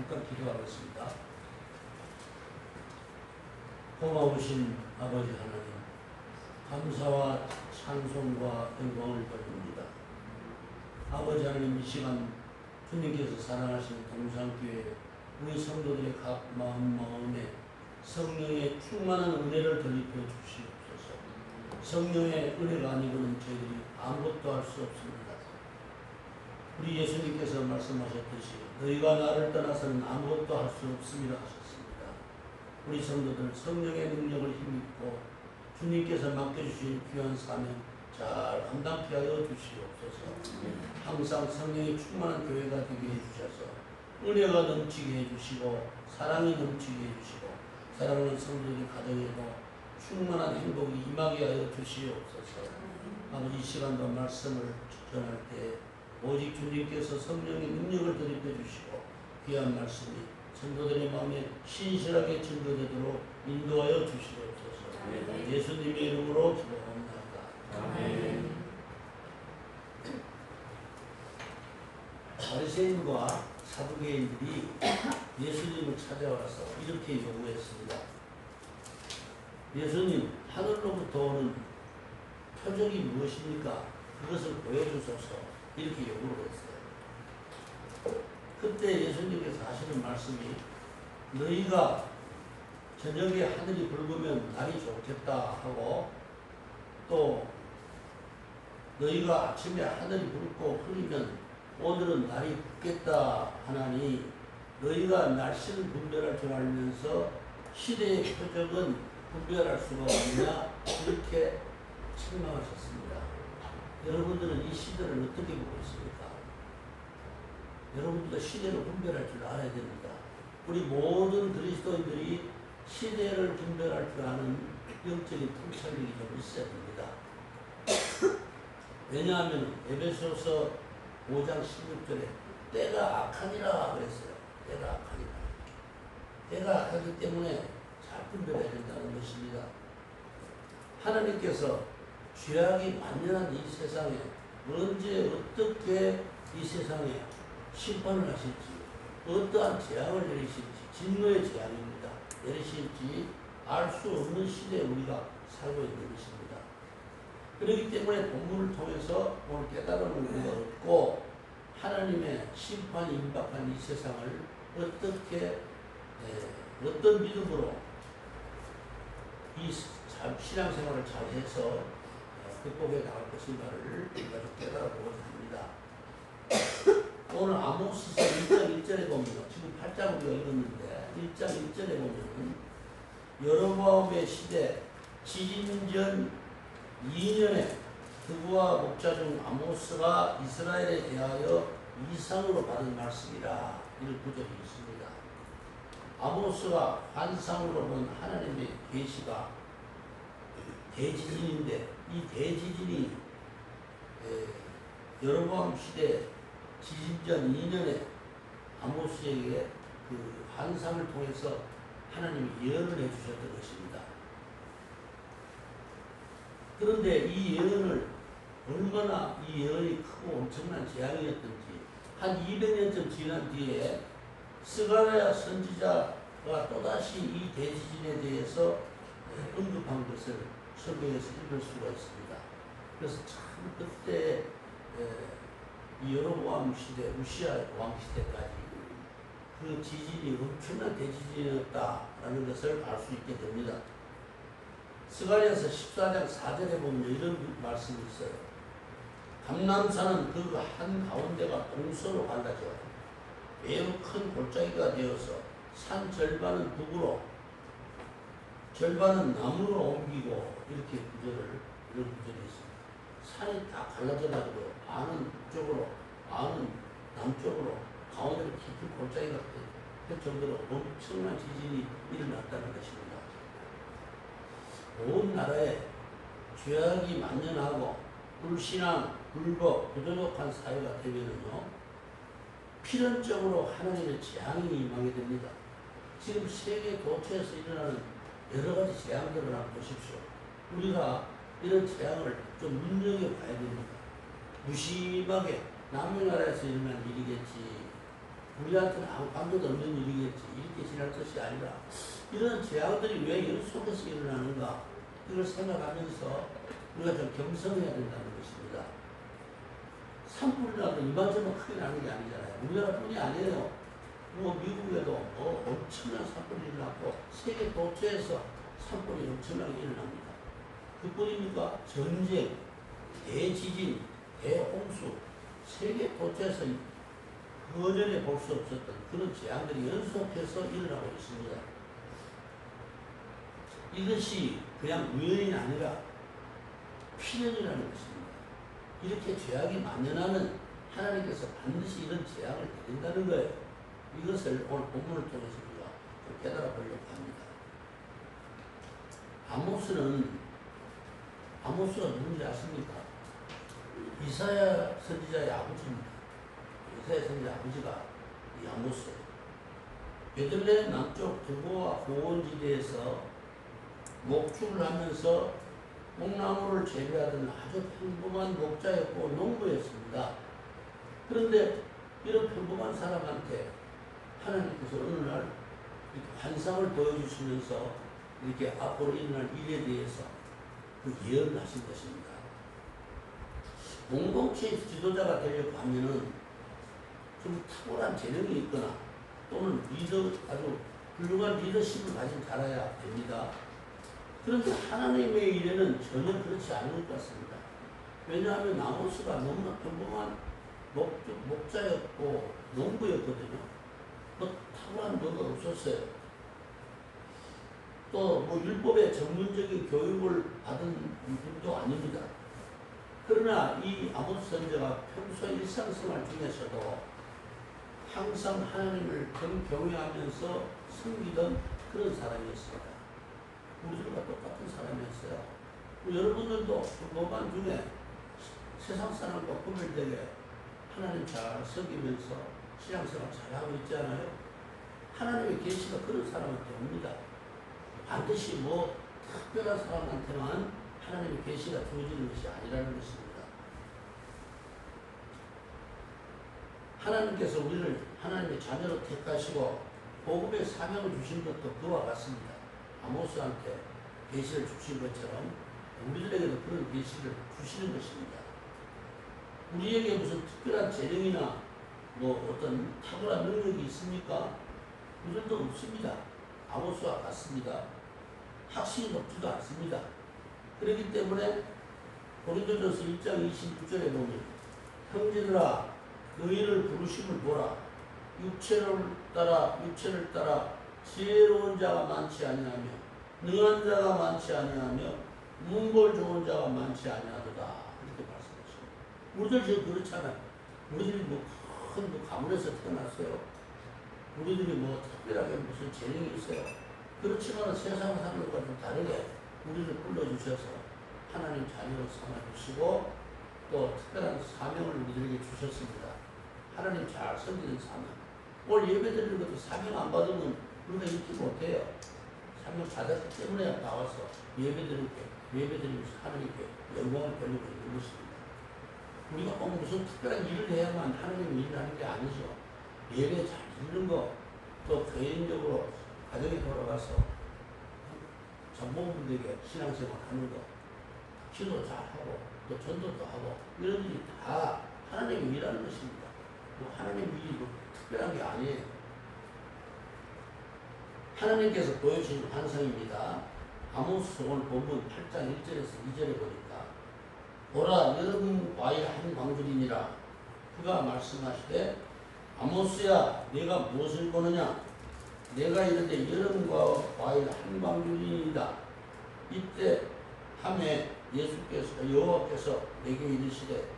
잠깐 기도하겠습니다. 고마우신 아버지 하나님, 감사와 찬송과 영광을 드립니다. 아버지 하나님, 이 시간 주님께서 사랑하시는 동산교회 우리 성도들의 각 마음에 성령의 충만한 은혜를 덧입혀 주시옵소서. 성령의 은혜가 아니고는 저희들이 아무것도 할 수 없습니다. 우리 예수님께서 말씀하셨듯이 너희가 나를 떠나서는 아무것도 할 수 없습니다 하셨습니다. 우리 성도들 성령의 능력을 힘입고 주님께서 맡겨주신 귀한 사명 잘 감당케 하여 주시옵소서. 항상 성령이 충만한 교회가 되게 해주셔서 은혜가 넘치게 해주시고 사랑이 넘치게 해주시고 사랑하는 성도들의 가정에도 충만한 행복이 임하게 하여 주시옵소서. 아버지, 이 시간도 말씀을 전할 때 오직 주님께서 성령의 능력을 덧입혀 주시고 귀한 말씀이 성도들의 마음에 신실하게 증거되도록 인도하여 주시옵소서. 예수님의 이름으로 기도합니다. 아멘. 바리새인과 사두개인들이 예수님을 찾아와서 이렇게 요구했습니다. 예수님, 하늘로부터 오는 표적이 무엇입니까? 그것을 보여주소서. 이렇게 요구를 했어요. 그때 예수님께서 하시는 말씀이 너희가 저녁에 하늘이 붉으면 날이 좋겠다 하고 또 너희가 아침에 하늘이 붉고 흐리면 오늘은 날이 붓겠다 하나니 너희가 날씨를 분별할 줄 알면서 시대의 표적은 분별할 수가 없느냐 이렇게 책망하셨습니다. 여러분들은 이 시대를 어떻게 보고 있습니까? 여러분들도 시대를 분별할 줄 알아야 됩니다. 우리 모든 그리스도인들이 시대를 분별할 줄 아는 영적인 통찰력이 좀 있어야 됩니다. 왜냐하면 에베소서 5장 16절에 때가 악하니라 그랬어요. 때가 악하니라. 때가 악하기 때문에 잘 분별해야 된다는 것입니다. 하나님께서 죄악이 만연한 이 세상에 언제 어떻게 이 세상에 심판을 하실지 어떠한 재앙을 내리실지 진노의 재앙입니다. 내리실지 알 수 없는 시대에 우리가 살고 있는 것입니다. 그렇기 때문에 본문을 통해서 오늘 깨달음을 우리가 얻고 하나님의 심판이 임박한 이 세상을 어떻게 어떤 믿음으로 이 신앙생활을 잘 해서 극복해 나갈 것인가를 우리가 좀 깨달아보고자 합니다. 오늘 아모스서 1장 1절에 보면 지금 8장 우리가 읽었는데 1장 1절에 보면 여로보암의 시대 지진전 2년에 그부와 목자 중 아모스가 이스라엘에 대하여 이상으로 받은 말씀이라 이런 구절이 있습니다. 아모스가 환상으로 본 하나님의 계시가 대지진인데 이 대지진이 여로보암 시대 지진전 2년에 아모스에게 그 환상을 통해서 하나님이 예언을 해주셨던 것입니다. 그런데 이 예언을 얼마나 이 예언이 크고 엄청난 재앙이었던지 한 200년쯤 지난 뒤에 스가랴 선지자가 또다시 이 대지진에 대해서 언급한 것을 성경에서 읽을 수가 있습니다. 그래서 참 그때 이 여로보암 시대, 우시아 왕 시대까지 그 지진이 엄청난 대지진이었다라는 것을 알 수 있게 됩니다. 스가랴서 14장 4절에 보면 이런 말씀이 있어요. 감람산은 그 한 가운데가 동서로 갈라져 매우 큰 골짜기가 되어서 산 절반은 북으로 절반은 남으로 옮기고 이렇게 이런 구절이 있습니다. 산이 다 갈라져가지고 반은 북쪽으로 반은 남쪽으로 가운데로 깊은 골짜기가 될 정도로 엄청난 지진이 일어났다는 것입니다. 온 나라에 죄악이 만연하고 불신앙, 불법, 부도덕한 사회가 되면은요 필연적으로 하나님의 재앙이 임하게 됩니다. 지금 세계 도처에서 일어나는 여러 가지 재앙들을 한번 보십시오. 우리가 이런 재앙을 좀 눈여겨봐야 됩니다. 무심하게 남의 나라에서 일어난 일이겠지 우리한테는 아무 관계도 없는 일이겠지. 이렇게 지날 것이 아니라 이런 재앙들이 왜 연속해서 일어나는가 이걸 생각하면서 우리가 좀 겸손해야 된다는 것입니다. 산불이 나도 이만저만 크게 나는 게 아니잖아요. 우리나라뿐이 아니에요. 뭐 미국에도 뭐 엄청난 산불이 일어났고 세계 도처에서 산불이 엄청나게 일어납니다. 그뿐입니까? 전쟁, 대지진, 대홍수, 세계 도처에서 거전에 볼 수 없었던 그런 재앙들이 연속해서 일어나고 있습니다. 이것이 그냥 우연이 아니라 필연이라는 것입니다. 이렇게 죄악이 만연하면 하나님께서 반드시 이런 재앙을 내린다는 거예요. 이것을 오늘 본문을 통해서 우리가 좀 깨달아 보려고 합니다. 아모스가 누군지 아십니까? 이사야 선지자의 아버지입니다. 이사야 선지자 아버지가 이 아모스예요. 베들레헴 남쪽 두보와 고원지대에서 목축을 하면서 목나무를 재배하던 아주 평범한 목자였고 농부였습니다. 그런데 이런 평범한 사람한테 하나님께서 어느 날 이렇게 환상을 보여주시면서 이렇게 앞으로 일어날 일에 대해서 그 예언을 하신 것입니다. 공동체의 지도자가 되려고 하면은 좀 탁월한 재능이 있거나 또는 아주 훌륭한 리더십을 가진 자라야 됩니다. 그런데 하나님의 일에는 전혀 그렇지 않을 것 같습니다. 왜냐하면 아모스가 너무나 평범한 목자였고 농부였거든요. 뭐 탁월한 뭐가 없었어요. 또 뭐 율법의 전문적인 교육을 받은 분도 아닙니다. 그러나 이 아모스 선지자가 평소 일상생활 중에서도 항상 하나님을 경외하면서 섬기던 그런 사람이었습니다. 우리들과 똑같은 사람이었어요. 여러분들도 모반 중에 세상 사람과 구별되게 하나님 잘 섬기면서 신앙생활 잘하고 있지 않아요? 하나님의 계시가 그런 사람한테 옵니다. 반드시 뭐 특별한 사람한테만 하나님의 계시가 주어지는 것이 아니라는 것입니다. 하나님께서 우리를 하나님의 자녀로 택하시고 복음의 사명을 주신 것도 그와 같습니다. 아모스한테 계시를 주신 것처럼 우리들에게도 그런 계시를 주시는 것입니다. 우리에게 무슨 특별한 재능이나 뭐 어떤 탁월한 능력이 있습니까? 우리도 없습니다. 아모스와 같습니다. 확신이 높지도 않습니다. 그렇기 때문에 고린도전서 1장 26절에 보면 형제들아 너희를 부르심을 보라. 육체를 따라 지혜로운 자가 많지 아니하며 능한 자가 많지 아니하며 문벌 좋은 자가 많지 아니하도다. 이렇게 말씀하십니다. 우리들 지금 그렇잖아요. 우리들이 뭐 큰 가문에서 태어났어요. 우리들이 뭐 특별하게 무슨 재능이 있어요. 그렇지만 세상 사람들과 좀 다르게 우리를 불러주셔서 하나님 자녀로 삼아주시고 또 특별한 사명을 우리들에게 주셨습니다. 하나님 잘 섬기는 사명. 오늘 예배 드리는 것도 사명 안 받으면 우리가 읽지 못해요. 사명 받았기 때문에 나와서 예배드리면서 하나님께 영광을 돌리고 있는 것입니다. 우리가 꼭 무슨 특별한 일을 해야만 하나님의 일을 하는 게 아니죠. 예배 잘 드리는 거, 또 개인적으로 가정에 돌아가서 전문분들에게 신앙생활 하는 거, 기도 잘하고 또 전도도 하고 이런 일이 다 하나님의 일하는 것입니다. 뭐 하나님의 일이 뭐 특별한 게 아니에요. 하나님께서 보여주신 환상입니다. 아모스 오늘 본문 8장 1절에서 2절에 보니까 보라 여름 과일 한 광줄이니라. 그가 말씀하시되 아모스야 네가 무엇을 보느냐. 내가 이르되 여름과 과일 한 광줄이니이다. 이때 함에 여호와께서 내게 이르시되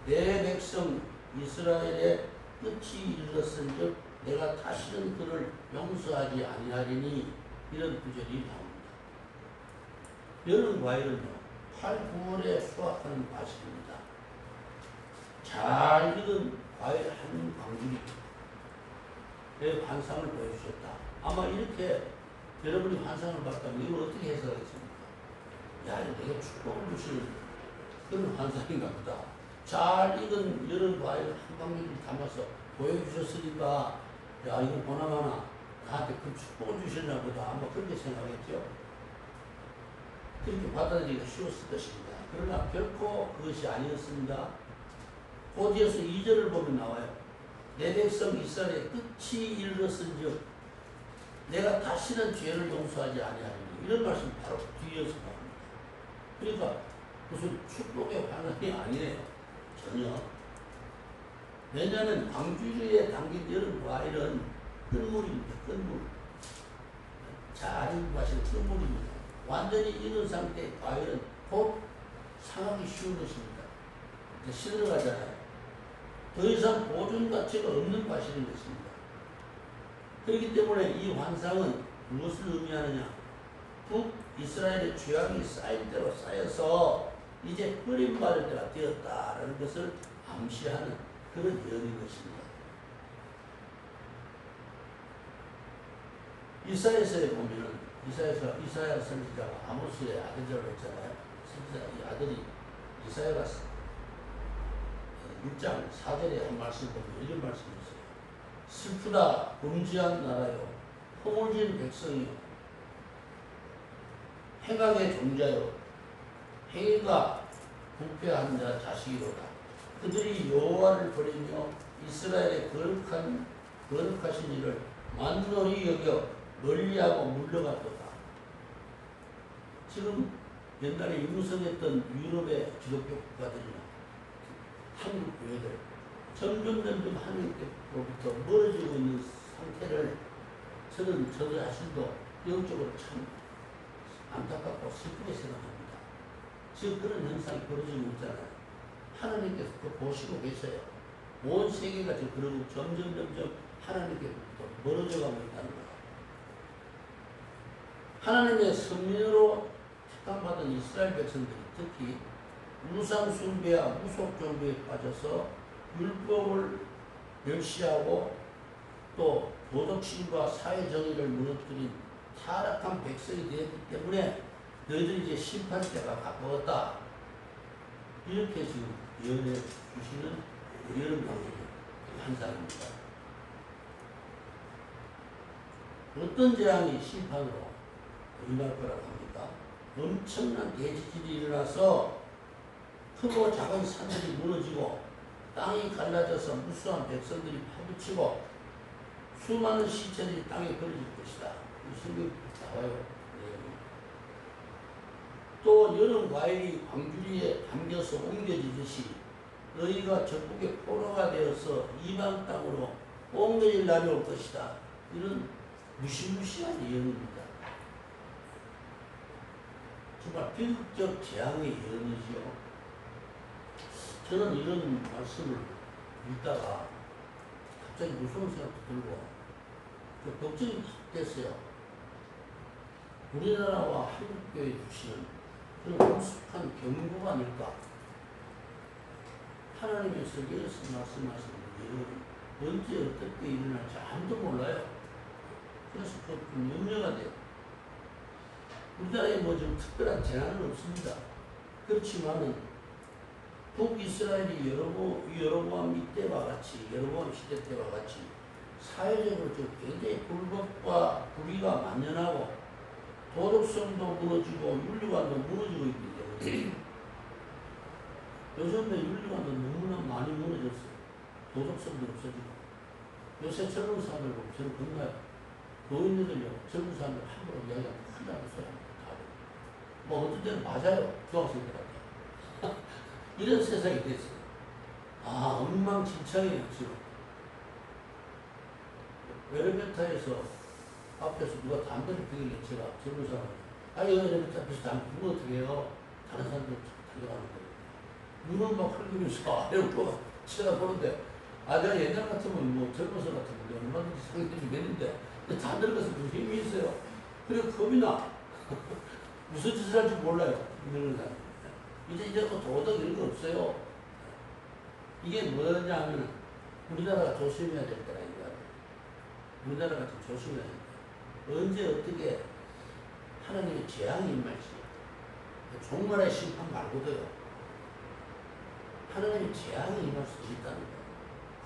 내 백성 이스라엘의 끝이 이르렀은즉 내가 다시는 그를 용서하지 아니하리니. 이런 구절이 나옵니다. 여름 과일은요 8, 9월에 수확하는 과실입니다. 잘 익은 과일 한 광줄이 내 환상을 보여주셨다. 아마 이렇게 여러분이 환상을 봤다면 이걸 어떻게 해석하겠습니까? 야, 내가 축복을 주시는 그런 환상인가 보다. 잘 익은 여름 과일 한 광줄을 담아서 보여주셨으니까 야, 이거 보나마나 나한테 그 축복을 주셨나 보다. 아마 그렇게 생각했죠. 그렇게 받아들이기가 쉬웠을 것입니다. 그러나 결코 그것이 아니었습니다. 곧 이어서 2절을 보면 나와요. 내 백성 이스라엘의 끝이 이르렀은즉 내가 다시는 죄를 용서하지 아니하리니, 이런 말씀 바로 뒤이어서 나옵니다. 그러니까 무슨 축복의 환란이 아니에요. 전혀. 왜냐하면 광주리에 담긴 이런 과일은 끈물입니다. 끈물. 잘 알고 가시는 끈물입니다. 완전히 익은 상태의 과일은 곧 상하기 쉬운 것입니다. 시들어가잖아요. 더 이상 보존 가치가 없는 과실인 것입니다. 그렇기 때문에 이 환상은 무엇을 의미하느냐? 북이스라엘의 죄악이 쌓일 대로 쌓여서 이제 뿌림받을 때가 되었다라는 것을 암시하는 그런 예언인 것입니다. 이사야서에 보면은 이사야 선지자가 아모스의 아들이라고 했잖아요. 선지자 이 아들이 이사야가 6장 4절에 한 말씀 보면 이런 말씀이 있어요. 슬프다 범죄한 나라요, 허물진 백성이요, 행악의 종자요, 행위가 부패한 자 자식이로다. 그들이 여호와를 버리며 이스라엘의 거룩하신 일을 만노히 여겨 멀리하고 물러갔도다. 지금 옛날에 융성했던 유럽의 기독교 국가들이나 한국 교회들 점점 하나님께로부터 멀어지고 있는 상태를 저도 자신도 영적으로 참 안타깝고 슬프게 생각합니다. 지금 그런 현상이 벌어지고 있잖아요. 하나님께서 그 보시고 계셔요. 온 세계가 지금 그러고 점점 하나님께로부터 멀어져 가고 있다는 거예요. 하나님의 선민으로 택함받은 이스라엘 백성들이 특히 우상 숭배와 무속 종교에 빠져서 율법을 멸시하고 또 도덕심과 사회 정의를 무너뜨린 타락한 백성이 되었기 때문에 너희들이 이제 심판 때가 가까웠다. 이렇게 지금 예언해 주시는 예언 방식의 환상입니다. 어떤 재앙이 심판으로 임할 거라고 합니까? 엄청난 대지진이 일어나서 크고 작은 산들이 무너지고 땅이 갈라져서 무수한 백성들이 파묻히고 수많은 시체들이 땅에 버려질 것이다. 이 성경이 나와요. 또 여름 과일이 광주리에 담겨서 옮겨지듯이 너희가 적국의 포로가 되어서 이방 땅으로 옮겨질 날이 올 것이다. 이런 무시무시한 예언입니다. 정말 비극적 재앙의 예언이지요. 저는 이런 말씀을 읽다가 갑자기 무서운 생각도 들고 걱정이 됐어요. 우리나라와 한국교회 주시는 그런 엄숙한 경고가 아닐까. 하나님의 설교에서 말씀하시는 예언은 언제 어떻게 일어날지 아무도 몰라요. 그래서 좀 염려가 돼요. 우리나라에 뭐 좀 특별한 재난은 없습니다. 그렇지만은 북이스라엘이 여로보암 이때와 같이, 여로보암 시대 때와 같이 사회적으로 좀 굉장히 불법과 불의가 만연하고 도덕성도 무너지고 윤리관도 무너지고 있기 때문에 요즘에 윤리관도 너무나 많이 무너졌어요. 도덕성도 없어지고. 요새 젊은 사람들 보면 저는 겁나요. 노인들은요, 젊은 사람들 함부로 이야기하면 큰일 나는 소리 뭐 어떤 때는 맞아요. 중학생들한테. 이런 세상이 됐어요. 아, 엉망진창이에요, 지금. 엘리베이터에서 앞에서 누가 담배를 피길래 제가 젊은 사람, 아니, 엘리베이터 앞에서 담배 피우면 어떻게 해요? 다른 사람들 달려가는 거예요. 눈을 막 흘리면서 아래로 쳐다보는데, 아, 내가 옛날 같으면 뭐 젊은서 같으면 얼마든지 상대주겠는데, 다 늙어서 무슨 힘이 있어요? 그리고 겁이 나. 무슨 짓을 할지 몰라요. 늙은 사람. 이제 또 도덕 이런 거 없어요. 이게 뭐냐 하면 우리나라가 조심해야 될 때라 이거야. 우리나라가 좀 조심해야 된다. 언제 어떻게 하나님의 재앙이 임할지. 종말의 심판 말고도요. 하나님의 재앙이 임할 수 있다는 거예요.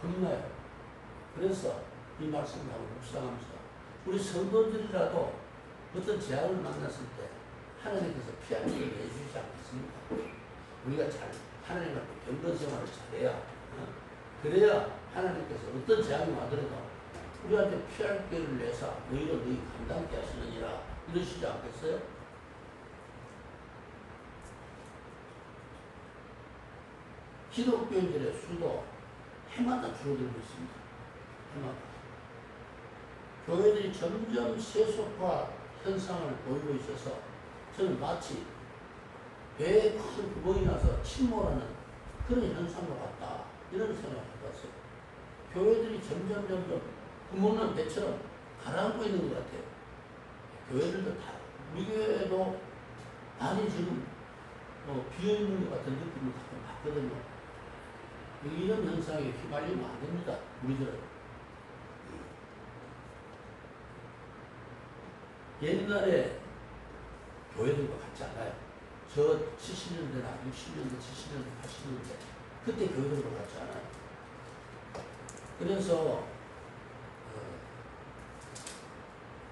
겁나요. 그래서 이 말씀을 하고 묵상하면서 우리 성도들이라도 어떤 재앙을 만났을 때 하나님께서 피할 길을 내주시지 않겠습니까? 우리가 잘 하나님 앞에 경건 생활을 잘해야 그래야 하나님께서 어떤 재앙이 와더라도 우리한테 피할 길을 내사 너희로 너희 감당케 하시느니라 이러시지 않겠어요? 기독교인들의 수도 해마다 줄어들고 있습니다. 해마다. 교회들이 점점 세속화 현상을 보이고 있어서 저는 마치 배에 큰 구멍이 나서 침몰하는 그런 현상과 같다. 이런 생각을 해봤어요. 교회들이 점점 구멍난 배처럼 가라앉고 있는 것 같아요. 교회들도 다, 우리 교회도 많이 지금 비어있는 것 같은 느낌을 가끔 받거든요. 이런 현상에 휘말리면 안 됩니다. 우리들은. 옛날에 교회들과 같지 않아요. 저 70년대나 60년대, 70년대, 80년대 그때 교회들과 같지 않아요. 그래서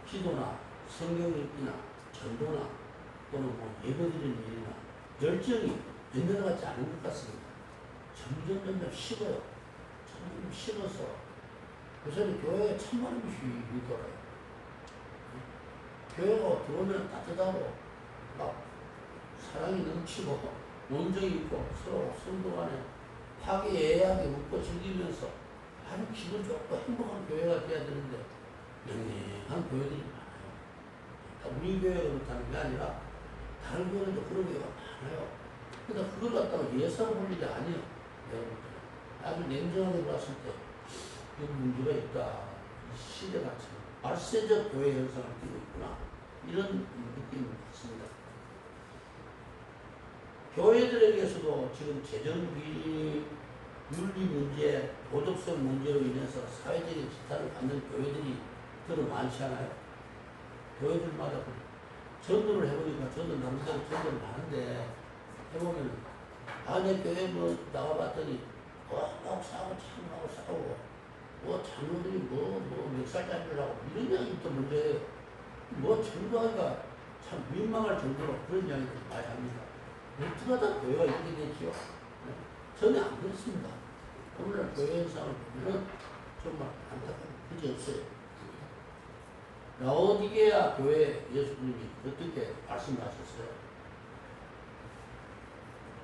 기도나 성경 읽기나 전도나 또는 뭐 예배드리는 일이나 열정이 옛날 같지 않은 것 같습니다. 점점 식어요. 점점 식어서 요새는 교회에 천만 명씩 돌아요. 교회가 들어오면 따뜻하고 막 사랑이 넘치고 온정이 있고 서로 성도 간에 화기애애하게 웃고 즐기면서 아주 기분 좋고 행복한 교회가 돼야 되는데 맹맹한 교회들이 많아요. 우리 교회가 그렇다는 게 아니라 다른 교회도 그런 교회가 많아요. 그러니까 그걸 갖다가 예사로 볼 일이 아니에요. 여러분들 아주 냉정하게 봤을 때 이 문제가 있다. 이 시대가 참 말세적 교회 현상을 띠고 있구나. 이런 느낌을 받습니다. 교회들에게서도 지금 재정비, 윤리 문제, 도덕성 문제로 인해서 사회적인 지탄을 받는 교회들이 더러 많지 않아요? 교회들마다 전도를 해보니까 저도 남자로 전도를 하는데 해보면 내 교회 뭐 나가봤더니 막 싸우고 장로들이 몇 살짜리라고 이런 이야기 또 문제예요. 전도하기가 참 민망할 정도로 그런 이야기를 많이 합니다. 어떻게 하다 교회가 이렇게 됐죠? 전혀 안 그렇습니다. 오늘날 교회 현상을 보면 정말 안타까운 그게 없어요. 라오디게아 교회 예수님이 어떻게 말씀하셨어요?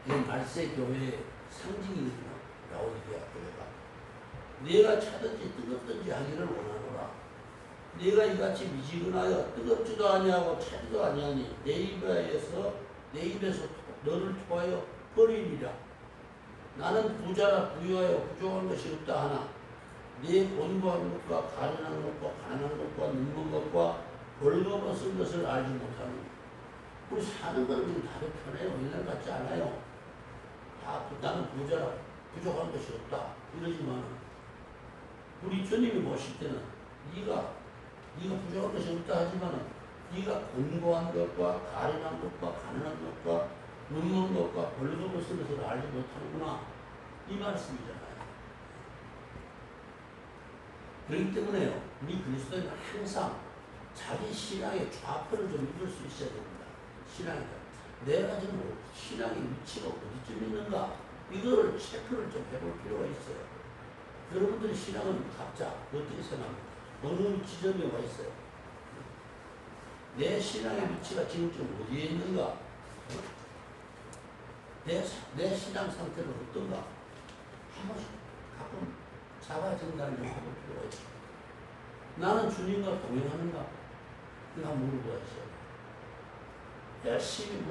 이 말세 교회의 상징이거든요. 라오디게아 교회가. 네가 차든지 뜨겁든지 하기를 원하노라. 네가 이같이 미지근하여 뜨겁지도 아니하고 차지도 아니하니 내 입에서 너를 토하여 버리리라. 나는 부자라 부유하여 부족한 것이 없다 하나 네 곤고한 것과 가련한 것과 가난한 것과 늙은 것과 벌거벗은 것을 알지 못하는 우리 사는 거는 다들 편해요. 옛날 같지 않아요. 나는 부자라 부족한 것이 없다 이러지만 우리 주님이 보실 때는 네가 부족한 것이 없다 하지만은 네가 곤고한 것과 가련한 것과 가난한 것과 늙는 것과 벌거벗은 것을 알지 못하는구나 이 말씀이잖아요. 그렇기 때문에요. 우리 그리스도인은 항상 자기 신앙의 좌표를 좀 입을 수 있어야 됩니다. 신앙이다. 내가 지금 신앙의 위치가 어디쯤 있는가 이거를 체크를 좀 해볼 필요가 있어요. 여러분들의 신앙은 각자 어떻게 생각합니까? 어느 지점에 와 있어요? 내 신앙의 위치가 지금 좀 어디에 있는가? 내 신앙 상태는 어떤가? 한 번씩 가끔 자가 진단을 좀 해볼 필요가 있어요. 나는 주님과 동행하는가? 그거 한번 물어보았어요. 열심히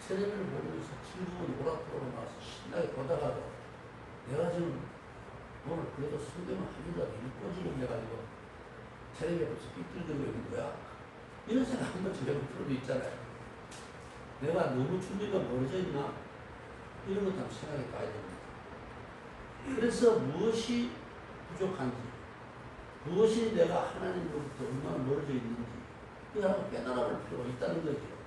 텔레비를 보면서 친구분 오락부로 나와서 신나게 보다가도 내가 지금 오늘 그래도 성경을 한 줄이라도 읽고 지금 해가지고 텔레비에 벌써 삐뚤거리고 있는 거야. 이런 생각 한 번쯤 해볼 필요도 있잖아요. 내가 너무 주님과 멀어져 있나? 이런 것도 한번 생각해 봐야 됩니다. 그래서 무엇이 부족한지, 무엇이 내가 하나님으로부터 얼마나 멀어져 있는지, 이걸 한번 깨달아 볼 필요가 있다는 거죠.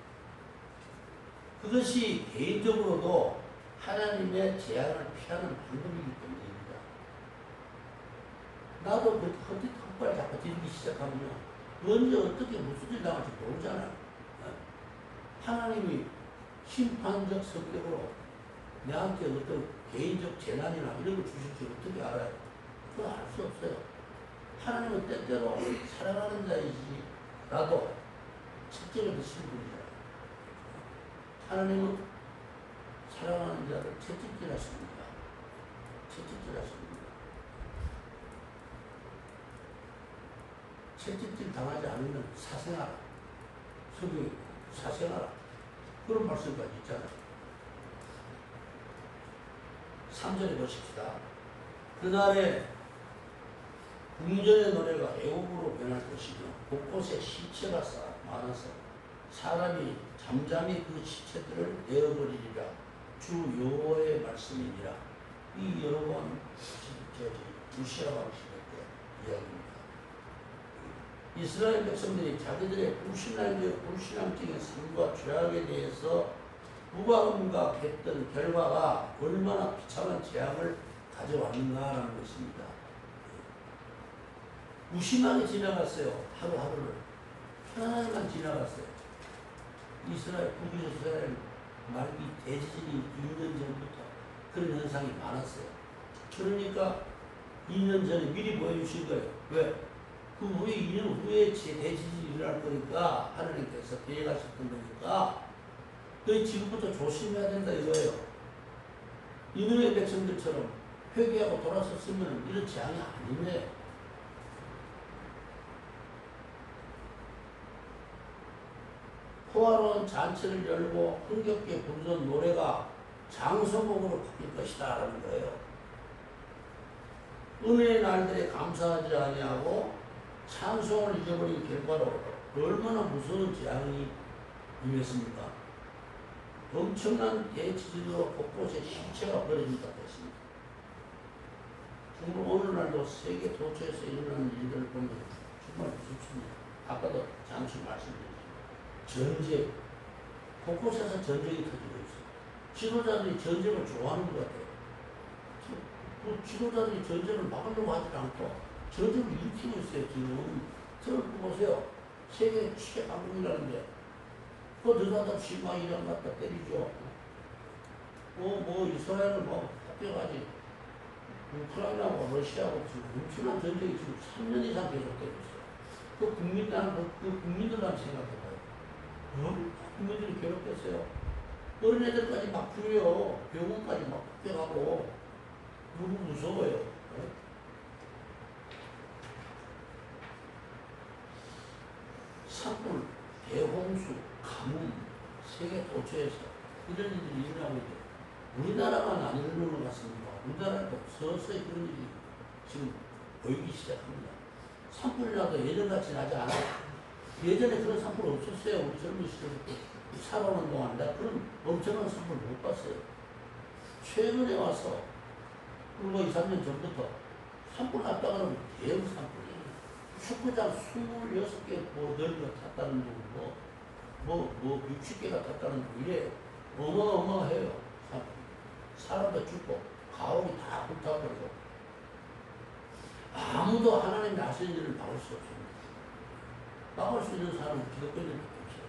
그것이 개인적으로도 하나님의 제한을 피하는 방법이기 때문입니다. 나도 그 헛발 잡고 들기 시작하면요. 언제 어떻게 무슨 일 당할지 모르잖아요. 어? 하나님이 심판적 성격으로 내한테 어떤 개인적 재난이나 이런 걸 주실지 어떻게 알아요? 그건 알 수 없어요. 하나님은 때때로 사랑하는 자이지라도 책정을 드시는 분이잖아요. 하나님은 사랑하는 자를 채찍질하십니다. 채찍질하십니다. 채찍질 당하지 않으면 사생하라. 성경에 사생하라. 그런 말씀까지 있잖아요. 3절에 보십시다. 그날에 궁전의 노래가 애곡으로 변할 것이며 곳곳에 시체가 많아서 사람이 잠잠히 그 시체들을 내어버리리라. 주 여호와의 말씀이니라. 이 여러 번 무시라 방식의 이야기입니다. 이스라엘 백성들이 자기들의 불신앙적인 삶과 죄악에 대해서 무감각했던 결과가 얼마나 비참한 재앙을 가져왔는가라는 것입니다. 무심하게 지나갔어요. 하루하루를. 편안하게만 지나갔어요. 북이스라엘 말기 대지진이 2년 전부터 그런 현상이 많았어요. 그러니까 2년 전에 미리 보여주신 거예요. 왜? 그 후에 2년 후에 대지진이 일어날 거니까 하나님께서 계획하셨던 거니까 너희 지금부터 조심해야 된다 이거예요. 이누의 백성들처럼 회개하고 돌아섰으면 이런 재앙이 아니네. 호화로운 잔치를 열고 흥겹게 부르던 노래가 장성곡으로 바뀔 것이다 라는 거예요. 은혜의 날들에 감사하지 아니하고 찬송을 잊어버린 결과로 얼마나 무서운 재앙이 임했습니까? 엄청난 대지진으로 곳곳에 시체가 버려진다 했습니다. 정말 오늘날도 세계 도처에서 일어나는 일들을 보면 정말 무섭습니다. 아까도 잠시 말씀드렸습니다. 전쟁, 곳곳에서 전쟁이 터지고 있어요. 지도자들이 전쟁을 좋아하는 것 같아요. 그 지도자들이 전쟁을 막으려고 하지 않고 전쟁을 일으키고 있어요. 지금 트럼프 보세요. 세계 최강국이라는데 그거 느닷없이 막 이런 갖다 때리죠. 이스라엘은 합병하지. 우크라이나하고 러시아하고 지금 엄청난 전쟁이 지금 3년 이상 계속되고 있어요. 그 국민들만 생각해봐요. 국민들이 괴롭겠어요. 어린애들까지 막 죽여요. 병원까지 막 합병하고 너무 무서워요. 산불, 대홍수, 가뭄, 세계 도처에서 이런 일들이 일어나고 있는데 우리나라만 안 일어나는 것 같습니다. 우리나라도 서서히 그런 일이 지금 보이기 시작합니다. 산불이 나도 예전같이 나지 않아요. 예전에 그런 산불 없었어요. 우리 젊은 시절부터 살아오는 동안 내가 그런 엄청난 산불 못 봤어요. 최근에 와서 그리고 2, 3년 전부터 산불 났다 그러면 대형 산불이에요. 축구장 26개 넓이가 탔다는 둥, 60개가 탔다는 둥, 이래 어마어마해요. 사람도 죽고, 가옥이 다 불타버리고. 아무도 하나님의 하시는 일을 막을 수 없습니다. 막을 수 있는 사람은 기독교인들밖에 없어요.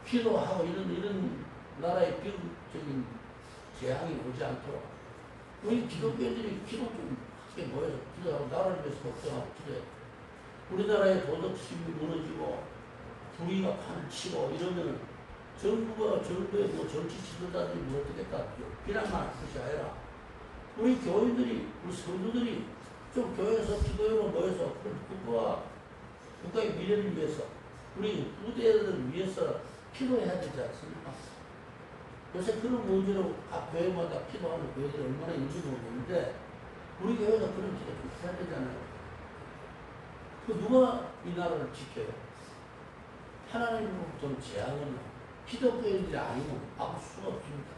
기도하고 이런 나라의 비극적인 재앙이 오지 않도록 우리 기독교인들이 기도 좀 크게 모여서 기도하고 나라를 위해서 걱정하고 기도해. 우리나라의 도덕심이 무너지고 불의가 판을 치고 이러면 정부의 정치 지도자들이 뭐 어떻겠다 비난만 할 것이 아니라 우리 교인들이 우리 성도들이 좀 교회에서 기도회로 모여서 국가의 미래를 위해서 우리 후대들을 위해서 기도해야 되지 않습니까? 요새 그런 문제로 각 교회마다 기도하는 교회들이 얼마나 있는지 모르겠는데 우리 교회가 그런 기도 좀 해야 되잖아요. 그 누가 이 나라를 지켜요? 하나님으로부터는 재앙은 기독교인들이 아니면 막을 수가 없습니다.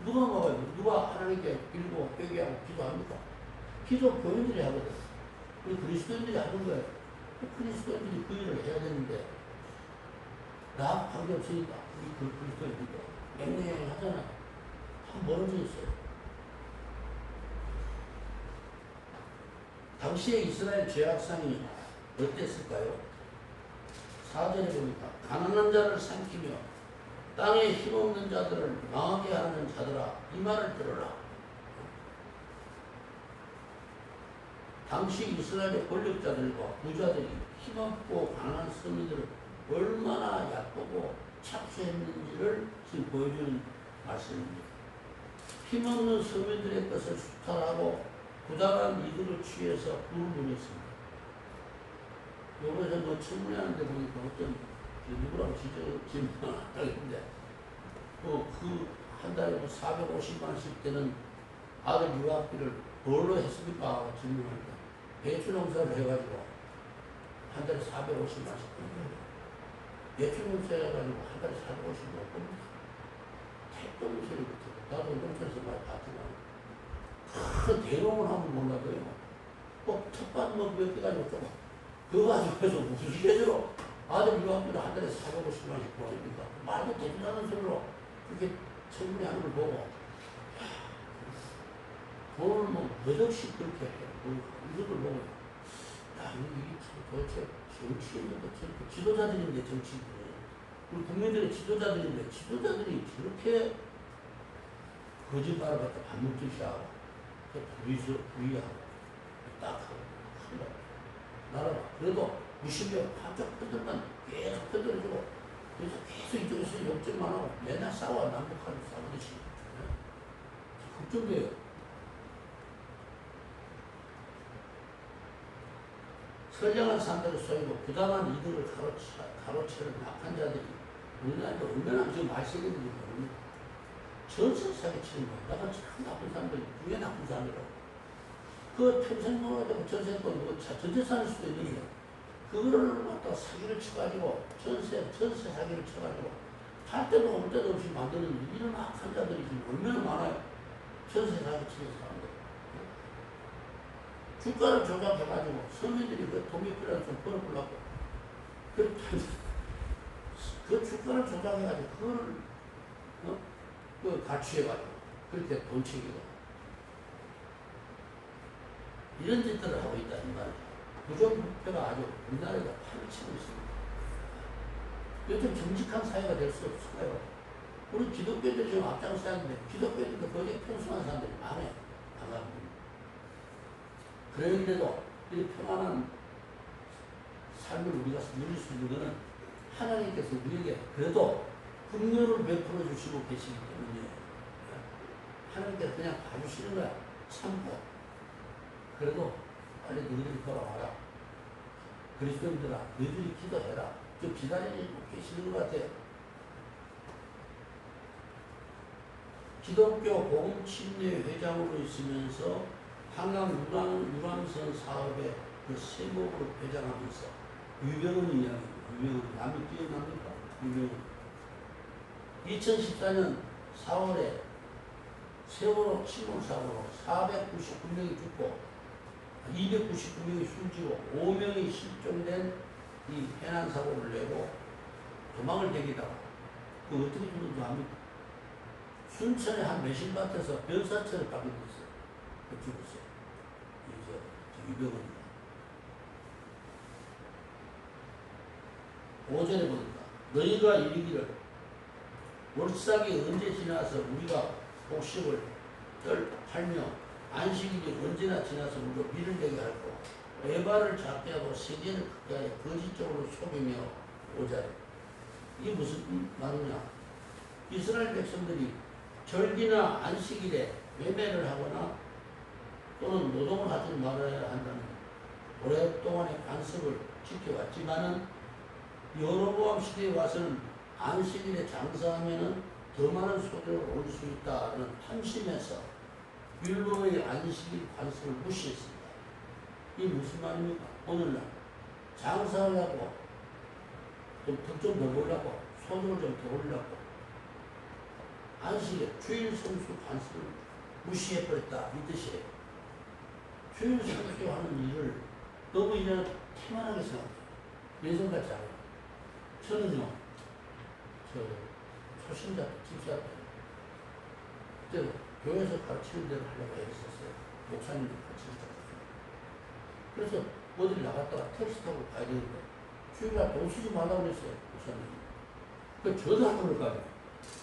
누가 막아요? 누가 하나님께 빌고 회개하고 기도합니까? 기독교인들이 하거든. 우리 그리스도인들이 하는 거예요. 그리스도인들이 그 일을 해야 되는데 나하고 관계없으니까 우리 그리스도인들도 맹맹하게 하잖아요. 참 멀어져 있어요. 당시의 이스라엘 죄악상이 어땠을까요? 4절에 보니까 가난한 자를 삼키며 땅에 힘없는 자들을 망하게 하는 자들아 이 말을 들어라. 당시 이스라엘의 권력자들과 부자들이 힘없고 가난한 서민들을 얼마나 약보고 착수했는지를 지금 보여주는 말씀입니다. 힘없는 서민들의 것을 수탈하고 부당한 이득을 취해서 부를 부렸습니다. 요번에 뭐 청문회하는데 보니까 어떤 누구라고 질문 안 하겠는데 그 한 달에 뭐 450만 원씩 되는 아들 유학비를 뭘로 했습니까? 질문합니다. 배추 농사를 해가지고 한 달에 450만 원씩 줍니다. 배추 농사 해가지고 한 달에 450만 원 줍니다. 택도 소리 같아요. 나도 농촌에서 많이 봤지만 큰 대농을 하면 몰라도요. 꼭 텃밭 몇 개 가지고 좀 그거 가지고 해서 무슨 시대로 아들 유학비를 한 달에 450만 원씩 보냅니까? 말도 되지 않은 소리로 그렇게 청문회 하는 걸 보고 돈을 뭐 몇 억씩 그렇게 해요. 이런 걸 보고 야 이게 도대체 정치인인데 저렇게 지도자들인데 정치인들 우리 국민들의 지도자들인데 지도자들이 저렇게 거짓말을 갖다 밥 먹듯이 하고 부의하고 딱 하고 큰일 나라가 그래도 무심히 한쪽 편들만 계속 편들어주고 그래서 계속 이쪽에서 욕쟁만 하고 맨날 싸워 남북한이 싸우듯이 걱정돼요. 선량한 사람들을 쏘이고 부당한 이득을 가로채는 악한 자들이 우리나라에 얼마나 지금 말썽이는지 모릅니다. 전세 사기치는 거 내가 참 나쁜 사람들 중에 나쁜 사람이라고 그 평생 놀아야 되고 전세돈 뭐 전세 살 수도 있는데 그거를 갖다 사기를 쳐가지고 전세 사기를 쳐가지고 할 때도 올 때도 없이 만드는 이런 악한 자들이 지금 얼마나 많아요. 전세 사기 치는 사람들. 주가를 조작해가지고 서민들이 그 돈이 필요해서 좀 벌어보려고 그 주가를 조작해가지고 그거를 그 가치해가지고 그렇게 돈 챙기고 이런 짓들을 하고 있다 이 말이죠. 부정부패가 아주 우리나라에서 파헤치고 있습니다. 요즘 정직한 사회가 될 수 없어요. 우리 기독교인들이 지금 앞장서야 하는데 기독교인들도 거기에 평범한 사람들이 많아요. 반갑습니다. 그런데도 이 평안한 삶을 우리가 누릴 수 있는 것은 하나님께서 우리에게 그래도 긍휼을 베풀어 주시고 계시기 때문에 하나님께서 그냥 봐주시는 거야. 참고 그래도 빨리 너희들이 돌아와라. 그리스도인들아 너희들이 기도해라. 좀 기다리고 계시는 것 같아요. 기독교 복음 침례 회장으로 있으면서 한강 유람선 사업에 그 세목으로 회장하면서 유병헌 이야기, 유병헌 남이 뛰어납니까? 유병헌 2014년 4월에 세월호 침몰 사고로 499명이 죽고 299명이 숨지고 5명이 실종된 이 해난 사고를 내고 도망을 다니다가 그 어떻게 죽는지 압니까? 순천에 한 매실밭에서 변사체를 발견했어요. 그 죽었어요. 이제 유병헌입니다. 5절에 보니까 너희가 이르기를 월삭이 언제 지나서 우리가 곡식을 팔며 안식일이 언제나 지나서 우리가 밀을 내게 할고 에바를 잡게 하고 세계를 크게 하여 거짓적으로 속이며 오자리. 이게 무슨 말이냐? 이스라엘 백성들이 절기나 안식일에 매매를 하거나 또는 노동을 하지 말아야 한다는 오랫동안의 관습을 지켜왔지만은 여로보암 시대에 와서는 안식일에 장사하면은 더 많은 소득을 올 수 있다는 탐심에서 율법의 안식일 관습을 무시했습니다. 이게 무슨 말입니까? 오늘날 장사하려고 좀 득 좀 더 보려고 소득을 좀 더 올려고 안식일 주일 성수 관습을 무시해버렸다 이 뜻이에요. 주일 성수하는 일을 너무 이제 태만하게 생각해요. 예전같지 않아요. 저는요, 초신자, 집사 때, 교회에서 가르치는 대로 하려고 했었어요. 목사님도 가르치는 대로. 그래서 어딜 나갔다가 택시 타고 가야 되는데 주일날 돈 쓰지 말라고 그랬어요. 목사님. 그 저도 한 번을 가요.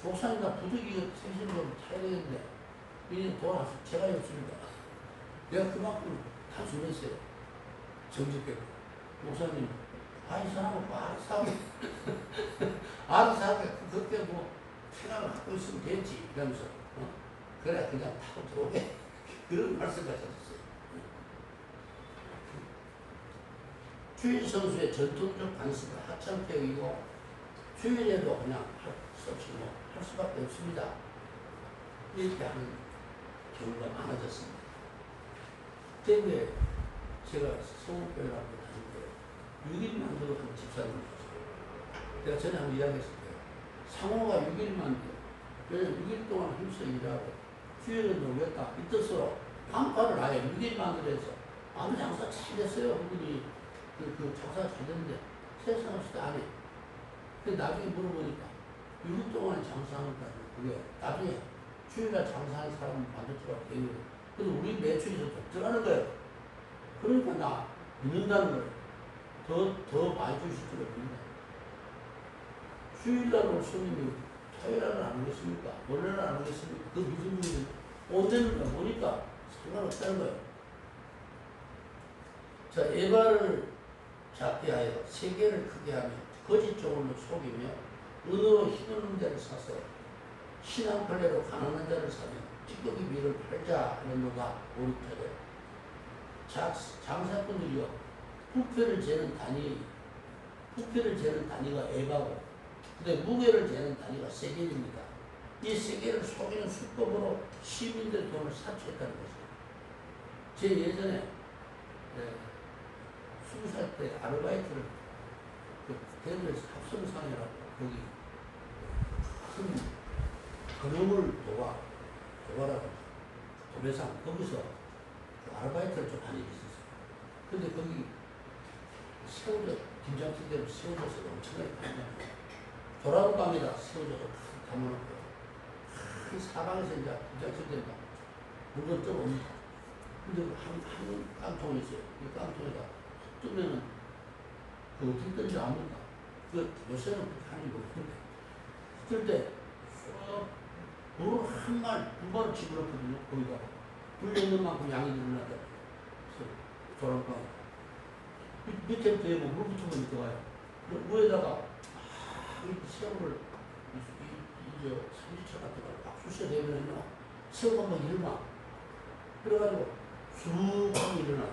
목사님 나 부득이 택시를 좀 타야 되는데 이제 돈 제가 없습니다. 내가 그만큼 단순했어요. 정직하게. 목사님 이 사람은 뭐 알아서 하고 알아서 하고 그렇게 뭐 생각을 갖고 있으면 되지 이러면서 그래 그냥 타고 들어오게 그런 말씀하셨어요. 주일 선수의 전통적 관습을 하찮게 여기고 주일에도 그냥 할 수밖에 없습니다. 이렇게 하는 경우가 많아졌습니다. 대구에 제가 서울교회라고 다닐 때 6일 만들어간 집사님이 있어요. 제가 전에 한번 이야기했을 거예요. 상호가 6일만 돼요. 왜냐면 6일 동안 힘써 일하고 주일은 놀겠다. 이 뜻으로 간파를 아예 6일 만들어서 아무 장사 잘 됐어요. 그분이 그 장사가 잘 됐는데 세상 없이 안 해. 근데 나중에 물어보니까 6일 동안 장사하니까 그게 나중에 주일날 장사하는 사람은 만족도가 되고 그래서 우리 매출에서 독특하는 거예요. 그러니까 나 믿는다는 거예요. 더 많이 주실 줄 믿는다. 주일날 올 손님이 토요일날은 안 오겠습니까? 월요일날 안 오겠습니까? 그 믿음이 언제는 보니까 상관없다는 거예요. 자, 에바를 작게 하여 세계를 크게 하며 거짓 종을 속이며 은으로 힘없는 자를 사서 신앙벌레로 가난한 자를 사며 찌꺼기 밀을 팔자 하는 노가 오리터래. 장사꾼들이요 부패를 재는 단위가 에바고 근데 무게를 재는 단위가 세겔입니다. 이 세겔을 속이는 수법으로 시민들의 돈을 사취했다는 것이죠. 제 예전에 20살 때 아르바이트를 대구에서 합성상이라고 거기 큰 건어물 도가라고 도매상 거기서 아르바이트를 좀 하는 일이 있었어요. 근데 거기 새우젓, 김장찌개로 새우젓을 엄청나게 팔잖아요. 도라도방에다 새우젓을 탁 담아놓고 큰 사방에서 이제 김장찌개 물건 좀 옵니다. 근데 한 깡통이 있어요. 이 깡통에다 뜨면은 그 어떻게 뜬지 압니까? 그 요새는 그렇게 하는 게 없는데 뜰 때 물을 두 번 집어넣거든요. 거기다가 불 넣는 만큼 양이 늘어나다. 도라도방 밑에 대고 물 붙으면 들어가요. 위에다가 이 새우를 이제 삼지차 같은 걸 막 쑤셔대면요 새우가 막 일어나. 그래가지고 쑥 하고 일어나.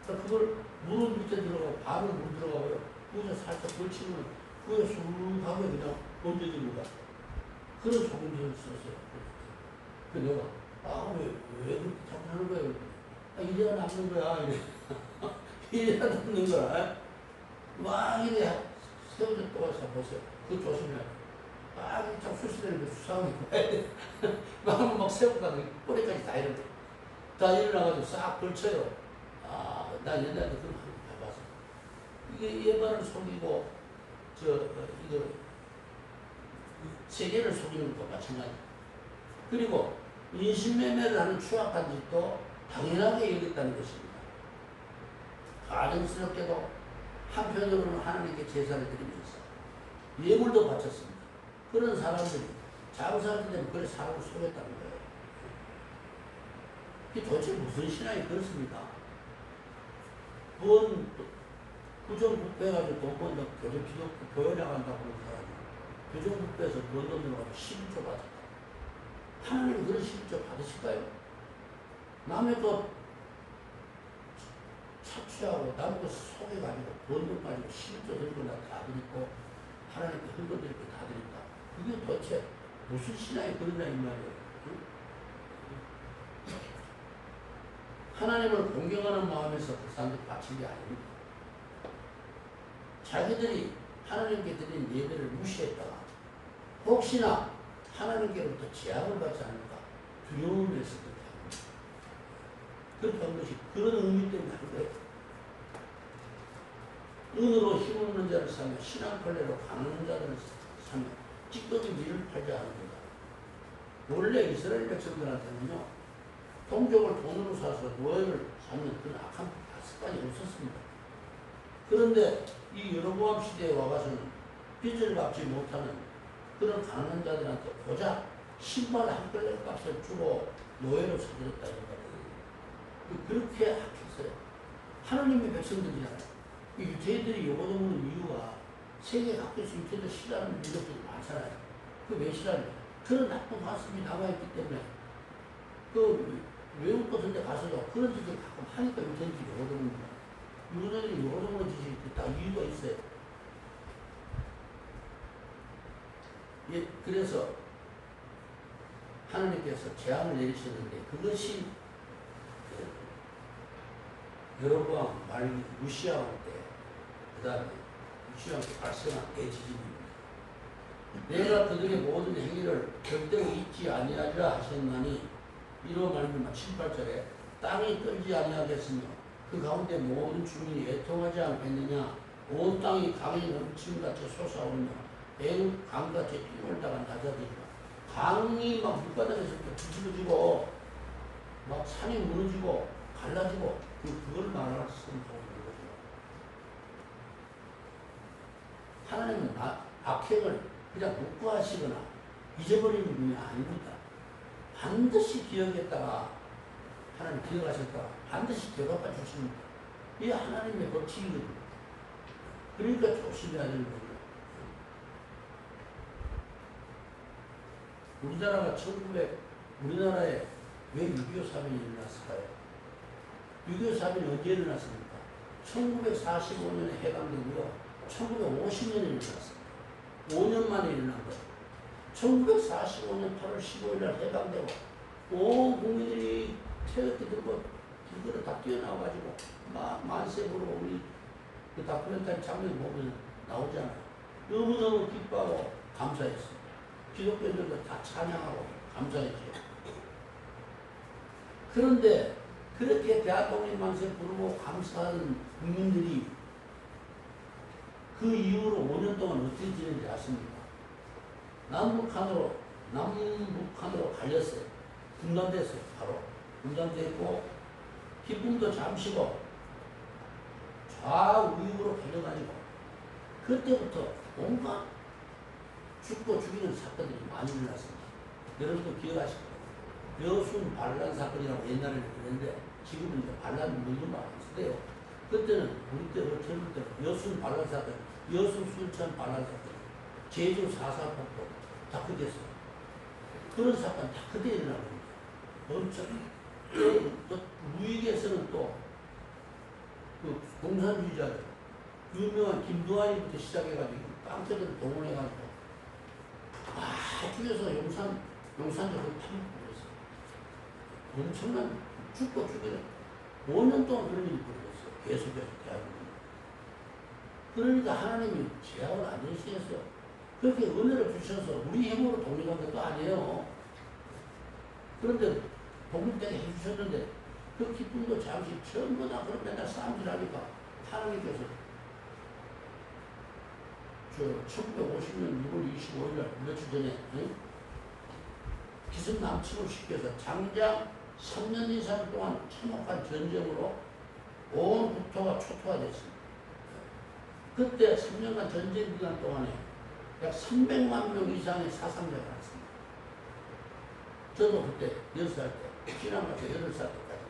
그러니까 그걸 물은 밑에 들어가고 밥은 물 들어가고요. 거기서 살짝 걸치면 그게 쑥 하고 그냥 얹어지는 거야. 그런 소금을 썼어요. 그 내가 왜 그렇게 자꾸 하는 거예요? 이래야 남는 거야. 이래. 이래야 남는 거야. 막 이래 새우젓 떠와서 보세요. 그거 조심해야 돼. 막 참 수시되는 게 수상하게 막 새우가 꼬리까지 다 일어나. 다 일어나가지고 싹 걸쳐요. 나 옛날에 그런 거 해봤어. 이게 예반을 속이고 이거 세계를 속이는 것과 마찬가지. 그리고 인신매매를 하는 추악한 짓도 당연하게 여겼다는 것입니다. 가증스럽게도 한편으로는 하나님께 제사를 드리면서 예물도 바쳤습니다. 그런 사람들이 장사할 때는 그래 사람을 속였다는 거예요. 이게 도대체 무슨 신앙이 그렇습니까? 부정부패해가지고 돈 번다고 교회 나간다고 하는 사람이 부정부패해서 번 돈으로 가지고 11조 받았다. 하나님은 그런 11조 받으실까요? 남의 것 착취하고 남의 것 속여가지고 번 돈 가지고 11조 들고 다 드리고 하나님께 흘거 드리고 다 드린다. 그게 도대체 무슨 신앙이 그러냐 이 말이에요. 응? 하나님을 공경하는 마음에서 그 사람들이 바친 게 아닙니다. 자기들이 하나님께 드린 예배를 무시했다가 혹시나 하나님께로부터 제약을 받지 않을까 두려움에서 그렇게 합니다. 그렇게 한 것이 그런 의미 때문에 하는 거예요. 은으로 힘없는 자를 사며 신앙벌레로 가난한 자를 사며 찌꺼기 밀을 팔지 않은 거다. 원래 이스라엘 백성들한테는요 동족을 돈으로 사서 노예를 사는 그런 악한 습관이 없었습니다. 그런데 이 여로보암 시대에 와가서는 빚을 갚지 못하는 그런 가난한 자들한테 고작 신발 한 걸레 값을 주고 노예로 사들였다 이거예요. 그렇게 악했어요. 하나님의 백성들이잖아요. 이 유태인들이 요거도 묻는 이유가 세계 각국에서 유태인들 싫어하는 민족들이 많잖아요. 그 왜 싫어하냐? 그런 나쁜 가슴이 남아있기 때문에 그 외국 같은 데 가서도 그런 짓을 가끔 하니까 유태인들이 요거도 묻는 거예요. 유대인들이 요거도 묻는 짓이 다 이유가 있어요. 예, 그래서 하나님께서 재앙을 내리셨는데 그것이 여로보암 말기 우시아 왕 때, 그 다음에 우시아 왕 때 발생한 대지진입니다. 내가 그들의 모든 행위를 절대로 잊지 아니하리라 하셨나니 이로 말미암아 7, 8절에 땅이 떨지 아니하겠으며 그 가운데 모든 주민이 애통하지 않겠느냐 온 땅이 강이 넘침같이 솟아오르며 애국 강같이 뛰놀다가 낮아지리라. 강이 막 물바닥에서 뒤집어지고 막 산이 무너지고 갈라지고 그걸 말하는 거죠. 하나님은 악행을 그냥 묵과하시거나 잊어버리는 분이 아닙니다. 반드시 기억했다가 하나님 기억하셨다가 반드시 되갚아 주십니다. 이게 하나님의 법칙이거든요. 그러니까 조심해야 되는 거예요. 우리나라에 왜 6.25 사변이 일어났을까요? 6.25 사변이 언제 일어났습니까? 1945년에 해방되고요. 1950년에 일어났습니다. 5년 만에 일어난 거예요. 1945년 8월 15일 날 해방되고 온 국민들이 태극기 들고 길거리 다 뛰어나와가지고 만세 부르고 우리 그 다큐멘터리 장면 보면 나오잖아요. 너무너무 기뻐하고 감사했어요. 기독교인들도 다 찬양하고 감사했죠. 그런데 그렇게 대한독립 만세 부르고 감사하는 국민들이 그 이후로 5년 동안 어떻게 지냈는지 아십니까? 남북한으로 갈렸어요. 분단됐어요. 바로 분단됐고 기쁨도 잠시고 좌우익으로 갈려가지고 그때부터 온갖 죽고 죽이는 사건들이 많이 일어났습니다. 여러분도 기억하실 거예요. 여순 반란 사건이라고 옛날에는 그랬는데 지금은 이제 반란 물도 많이 쓰대요. 그때는 우리 때 젊을 때 여순 반란 사건, 여수 순천 반란 사건, 제주 4.4폭도 다 그때 했어요. 그런 사건 다 그때 일어난 겁니다. 엄청 또 우익에서는 또 그 공산주의자들 유명한 김두한이부터 시작해가지고 깡패들 동원해가지고 뒤에서 용산적으로 파묻고 그랬어요. 엄청난 죽고 죽이는 5년 동안 그런 일이 벌어졌어요. 계속해서 대한민국. 그러니까 하나님이 재앙을 안 내리시겠어요. 그렇게 은혜를 주셔서 우리 힘으로 독립한 것도 아니에요. 그런데 독립되게 해주셨는데 그 기쁨도 잠시 전부 다 그런 맨날 싸움질하니까 하나님께서 1950년 6월 25일 날 며칠 전에 기습 남침을 시켜서 장장 3년 이상 동안 참혹한 전쟁으로 온 국토가 초토화됐습니다. 그때 3년간 전쟁 기간 동안에 약 300만 명 이상의 사상자가 났습니다. 저도 그때 10살 때 피난가서 8살 때까지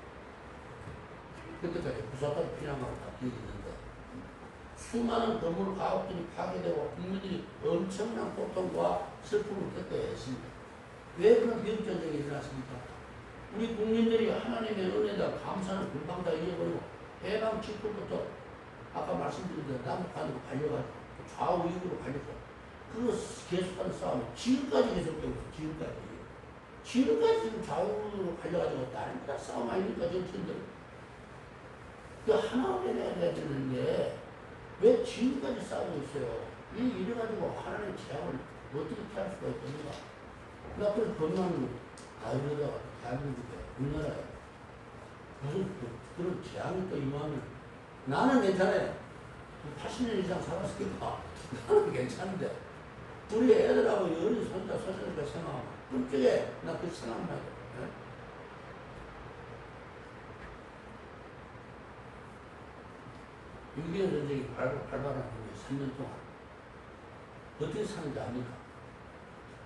그때까지 부사까지 피난가고 다 기억이 있는데 수많은 건물 가옥들이 파괴되고 국민들이 엄청난 고통과 슬픔을 겪어야 했습니다. 왜 그런 비극전쟁이 일어났습니까? 우리 국민들이 하나님의 은혜다 감사는 금방 다 잃어버리고 해방 직후부터 아까 말씀드린 대로 남북한으로 갈려가지고 좌우익으로 갈려서 그거 계속하는 싸움이 지금까지 계속되고 있어요. 지금까지 지금 좌우로 갈려가지고 날마다 싸움 아닙니까 정치인들. 그 하나가 돼야 되는데 왜 지금까지 싸우고 있어요? 이래가지고 하나님의 재앙을 어떻게 피할 수가 있겠는가? 나 그래서 건너는 이러다가 대한민국에 우리나라에 무슨 그런 재앙이 또 임하면 나는 괜찮아요. 80년 이상 살았으니까 나는 괜찮은데 우리 애들하고 어린 손자 손녀들 생각하면 끔찍해. 나 그 생각만 해요. 6.25 전쟁이 발발한 후에 3년 동안 어떻게 사는지 압니까?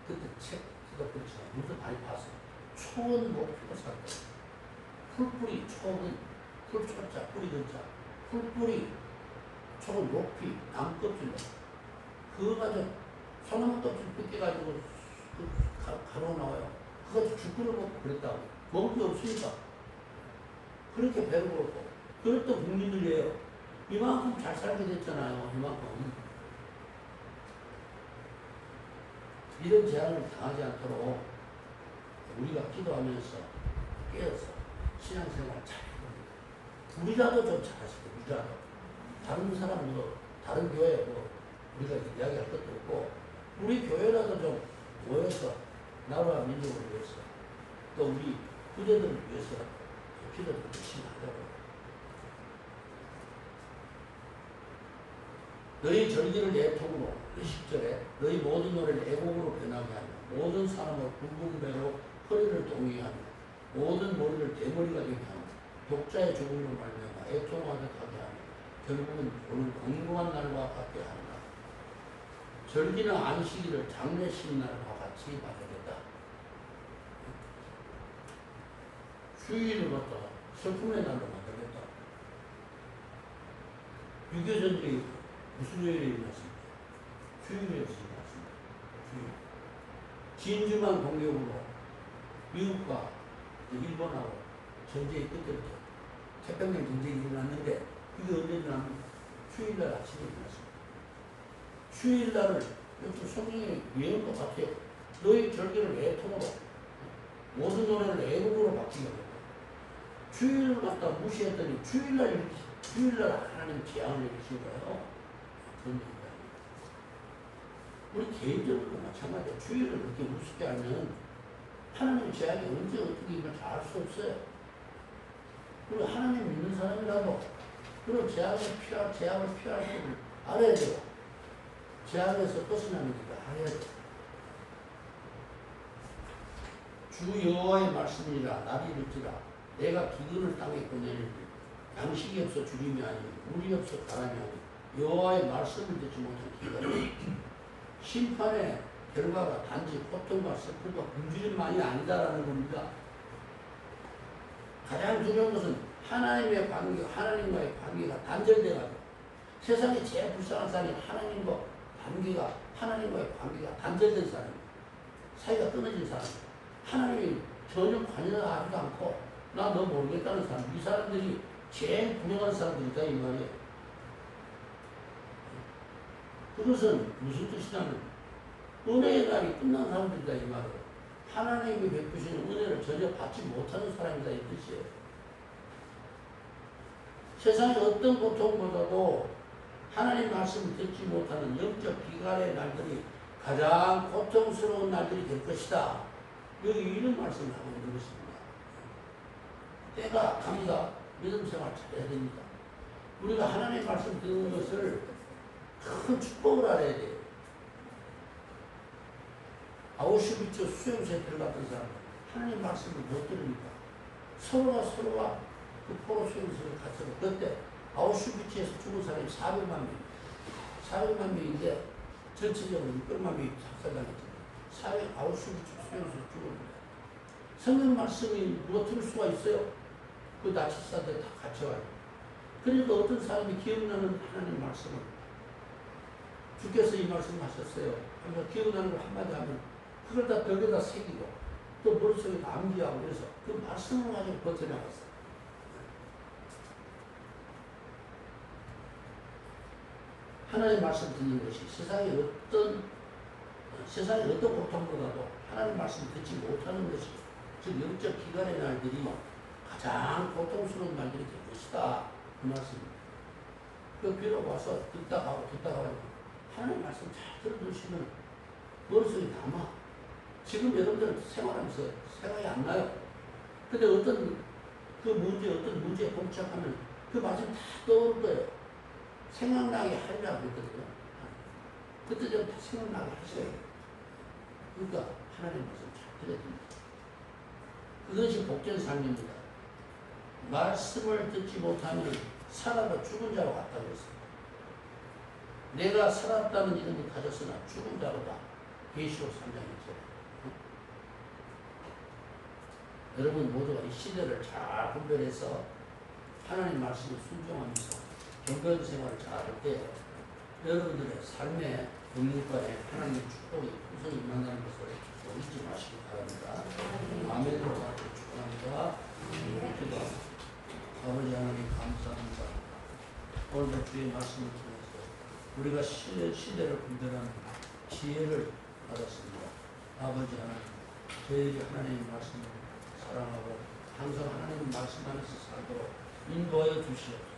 그때 책도 그렇지만 물도 많이 봤어요. 초원 목표가 살았다. 풀뿌리, 초원, 풀초자, 뿌리 근자, 풀뿌리, 초원 높이, 나무껍질, 그거 가지고 소나무 껍질 벗겨가지고 가로 나와요. 그거 죽구를 먹고 그랬다고. 먹을 게 없으니까. 그렇게 배를 먹고. 그랬던 국민들이에요. 이만큼 잘 살게 됐잖아요. 이만큼. 이런 재앙을 당하지 않도록 우리가 기도하면서 깨어서 신앙생활 잘해봅니다. 우리라도 좀 잘하시고, 우리라도. 다른 사람, 다른 교회, 우리가 이야기할 것도 없고, 우리 교회라도 좀 모여서 나라와 민족을 위해서, 또 우리 후대들을 위해서 기도를 열심히 하자고요. 너희 절기를 내 통으로, 10절에 너희 모든 노래를 애곡으로 변하게 하며 모든 사람을 굵은 배로 허리를 동이게 하며 모든 머리를 대머리가 되게 하며 독자의 죽음으로 말미암아 애통하게 하게 하며 결국은 오늘 건강한 날과 같게 하리라. 절기나 안식일을 장례식 날과 같이 만들겠다. 휴일을 갖다가 슬픔의 날로 만들겠다. 6.25 전쟁이 무슨 요일에 일어났습니까? 휴일이었습니다. 휴일. 진주만 공격으로 미국과 일본하고 전쟁이 끝에부터 태평양 전쟁이 일어났는데 이게 언제 일어나면 휴일날 아침에 일어났습니다. 휴일날을 이것도 성경의 예언과 같아요. 너희 절기를 애통으로 모든 노래를 애곡으로 바뀌게 합니다. 주일을 갖다 무시했더니 주일날 하나님 재앙을 내리신 거예요. 그런 얘기가 우리 개인적으로도 마찬가지예요. 주일을 그렇게 우습게 하면 하나님 재앙이 언제 어떻게 임할지 알 수 없어요. 그리고 하나님 믿는 사람이라도 그런 재앙을 피할 줄 알아야 돼요. 재앙에서 벗어나는 길 알아야 돼요. 주 여호와의 말씀이라 날이 이를지라 내가 기근을 땅에 보내리니 양식이 없어 주림이 아니니 물이 없어 바람이 아니니 여호와의 말씀을 듣지 못한 기근이 심판의 결과가 단지 고통과 슬픔과 굶주림만이 아니다라는 겁니다. 가장 중요한 것은 하나님과의 관계가 단절돼가지고 세상에 제일 불쌍한 사람이 하나님과의 관계가 단절된 사람입니다. 사이가 끊어진 사람입니다. 하나님이 전혀 관여하지도 않고 나 너 모르겠다는 사람, 이 사람들이 제일 불행한 사람들이다 이 말이에요. 그것은 무슨 뜻이냐면 은혜의 날이 끝난 사람들이다 이 말이에요. 하나님이 베푸시는 은혜를 전혀 받지 못하는 사람이다 이 뜻이에요. 세상의 어떤 고통보다도 하나님 말씀을 듣지 못하는 영적 비관의 날들이 가장 고통스러운 날들이 될 것이다. 여기 이런 말씀을 하고 있는 것입니다. 때가 갑니다. 믿음 생활 잘해야 됩니다. 우리가 하나님 말씀 듣는 것을 큰 축복을 알아야 돼요. 아우슈비츠 수용소에 들어갔던 사람 하나님 말씀을 못 들으니까 서로가 그 포로 수용소에 갇혀서 그때 아우슈비츠에서 죽은 사람이 400만 명 400만 명인데 전체적으로 600만 명이 작살당했잖아요. 아우슈비츠 수용소에 죽었는데 성경 말씀이 누가 들을 수가 있어요? 그 나치사들 다 갇혀가지고. 그러니까 어떤 사람이 기억나는 하나님 말씀을 주께서 이 말씀을 하셨어요. 하면서 기억나는 걸 한마디 하면 그걸 다 벽에다 새기고 또 머릿속에 남기하고 그래서 그 말씀을 가지고 버텨나갔어요. 하나님 말씀 듣는 것이 세상의 어떤 고통보다도 하나님 말씀 듣지 못하는 것이 즉 영적 기간의 날들이 가장 고통스러운 날들이 될 것이다. 그 말씀입니다. 그 비록 와서 듣다 가고 하나님 말씀 잘 들어두시면 머릿속에 남아. 지금 여러분들 생활하면서 생각이 안 나요. 근데 어떤 문제에 봉착하면 그 말씀 다 떠오를 거예요. 생각나게 하리라고 했거든요. 그때 좀 다 생각나게 하셔야 돼요. 그러니까 하나님 말씀 잘 들어야 됩니다. 그것이 복된 삶입니다. 말씀을 듣지 못하면 살아도 죽은 자와 같다고 했습니다. 내가 살았다는 이름을 가졌으나 죽은 자로다. 계시록 3장이죠. 여러분 모두가 이 시대를 잘 분별해서 하나님 말씀을 순종하면서 경건 생활을 잘 할 때 여러분들의 삶의 영육간에 하나님의 축복이 풍성히 임한다는 것을 잊지 마시기 바랍니다. 아멘으로 축복합니다. 기도. 아버지 하나님 감사합니다. 오늘도 주의 말씀을 통해서 우리가 시대를 분별하는 지혜를 받았습니다. 아버지 하나님, 저희들이 하나님의 말씀을 사랑하고 항상 하나님 말씀 안에서 살도록 인도하여 주시옵소서.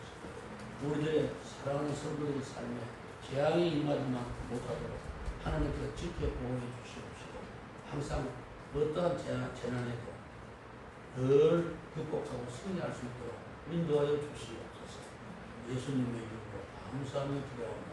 우리들의 사랑하는 성도들의 삶에 재앙이 임하지 못하도록 하나님께서 지켜 보호해 주시옵시고 항상 어떠한 재난에도 늘 극복하고 승리할 수 있도록 인도하여 주시옵소서. 예수님의 이름으로 감사하며 기도합니다.